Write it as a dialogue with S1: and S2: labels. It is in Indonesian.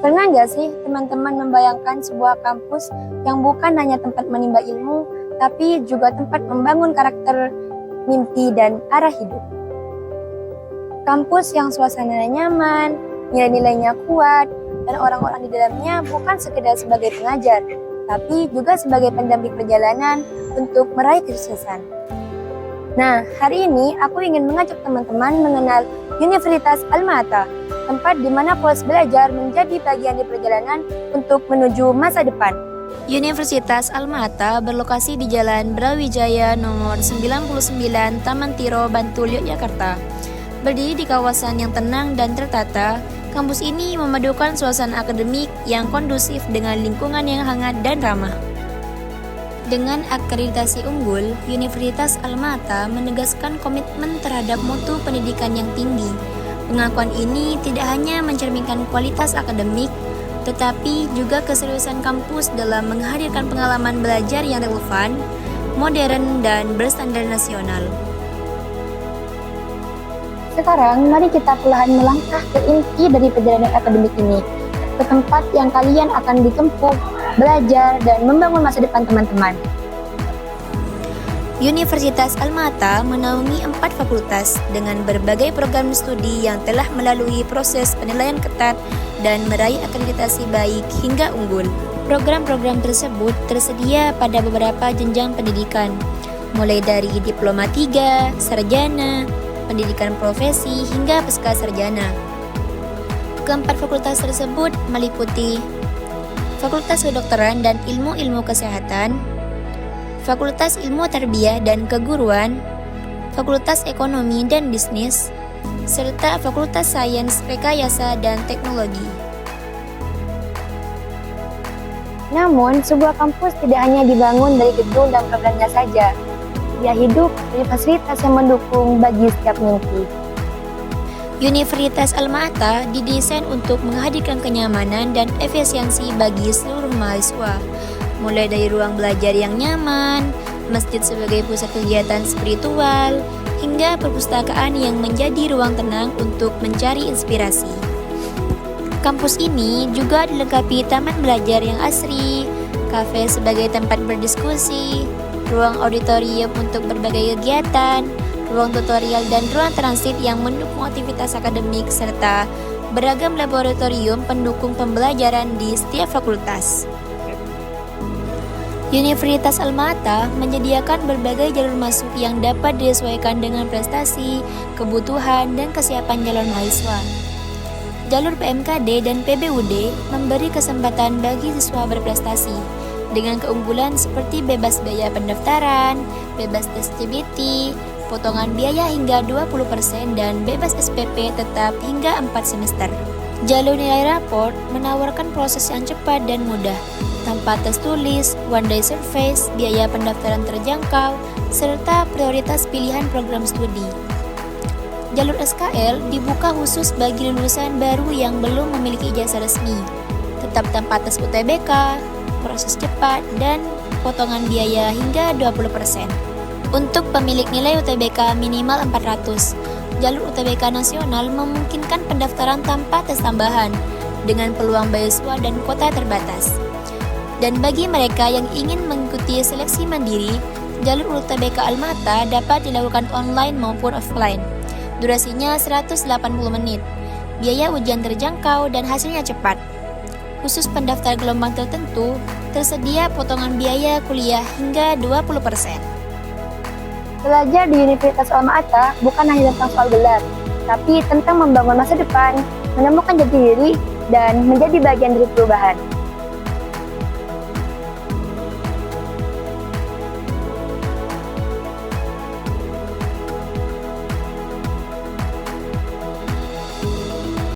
S1: Pernah nggak sih teman-teman membayangkan sebuah kampus yang bukan hanya tempat menimba ilmu, tapi juga tempat membangun karakter, mimpi, dan arah hidup? Kampus yang suasananya nyaman, nilai-nilainya kuat, dan orang-orang di dalamnya bukan sekedar sebagai pengajar, tapi juga sebagai pendamping perjalanan untuk meraih kesuksesan. Nah, hari ini aku ingin mengajak teman-teman mengenal Universitas Alma-Ata, tempat di mana polos belajar menjadi bagian dari perjalanan untuk menuju masa depan.
S2: Universitas Alma-Ata berlokasi di Jalan Brawijaya nomor 99 Taman Tiro, Bantul, Yogyakarta. Berdiri di kawasan yang tenang dan tertata, kampus ini memadukan suasana akademik yang kondusif dengan lingkungan yang hangat dan ramah. Dengan akreditasi unggul, Universitas Alma-Ata menegaskan komitmen terhadap mutu pendidikan yang tinggi. Pengakuan ini tidak hanya mencerminkan kualitas akademik, tetapi juga keseriusan kampus dalam menghadirkan pengalaman belajar yang relevan, modern, dan berstandar nasional.
S1: Sekarang, mari kita perlahan melangkah ke inti dari perjalanan akademik ini, ke tempat yang kalian akan ditempuh, belajar, dan membangun masa depan teman-teman.
S2: Universitas Alma-Ata menaungi 4 fakultas dengan berbagai program studi yang telah melalui proses penilaian ketat dan meraih akreditasi baik hingga unggul. Program-program tersebut tersedia pada beberapa jenjang pendidikan, mulai dari Diploma 3, Sarjana, pendidikan profesi, hingga pasca sarjana. Keempat fakultas tersebut meliputi Fakultas Kedokteran dan Ilmu-Ilmu Kesehatan, Fakultas Ilmu Tarbiyah dan Keguruan, Fakultas Ekonomi dan Bisnis, serta Fakultas Sains, Rekayasa, dan Teknologi.
S1: Namun, sebuah kampus tidak hanya dibangun dari gedung dan programnya saja. Ia hidup dari fasilitas yang mendukung bagi setiap mimpi.
S2: Universitas Alma-Ata didesain untuk menghadirkan kenyamanan dan efisiensi bagi seluruh mahasiswa, mulai dari ruang belajar yang nyaman, masjid sebagai pusat kegiatan spiritual, hingga perpustakaan yang menjadi ruang tenang untuk mencari inspirasi. Kampus ini juga dilengkapi taman belajar yang asri, kafe sebagai tempat berdiskusi, ruang auditorium untuk berbagai kegiatan, ruang tutorial dan ruang transit yang mendukung aktivitas akademik, serta beragam laboratorium pendukung pembelajaran di setiap fakultas. Universitas Alma-Ata menyediakan berbagai jalur masuk yang dapat disesuaikan dengan prestasi, kebutuhan, dan kesiapan calon mahasiswa. Jalur PMKD dan PBUD memberi kesempatan bagi siswa berprestasi dengan keunggulan seperti bebas biaya pendaftaran, bebas tes CBT, potongan biaya hingga 20% dan bebas SPP tetap hingga 4 semester. Jalur nilai raport menawarkan proses yang cepat dan mudah, tanpa tes tulis, one day surveys, biaya pendaftaran terjangkau, serta prioritas pilihan program studi. Jalur SKL dibuka khusus bagi lulusan baru yang belum memiliki ijazah resmi, tetap tanpa tes UTBK, proses cepat, dan potongan biaya hingga 20%. Untuk pemilik nilai UTBK minimal 400, jalur UTBK nasional memungkinkan pendaftaran tanpa tes tambahan, dengan peluang beasiswa dan kuota terbatas. Dan bagi mereka yang ingin mengikuti seleksi mandiri, jalur UTBK Alma-Ata dapat dilakukan online maupun offline. Durasinya 180 menit, biaya ujian terjangkau dan hasilnya cepat. Khusus pendaftar gelombang tertentu, tersedia potongan biaya kuliah hingga 20%.
S1: Belajar di Universitas Alma-Ata bukan hanya tentang soal gelar, tapi tentang membangun masa depan, menemukan jati diri, dan menjadi bagian dari perubahan.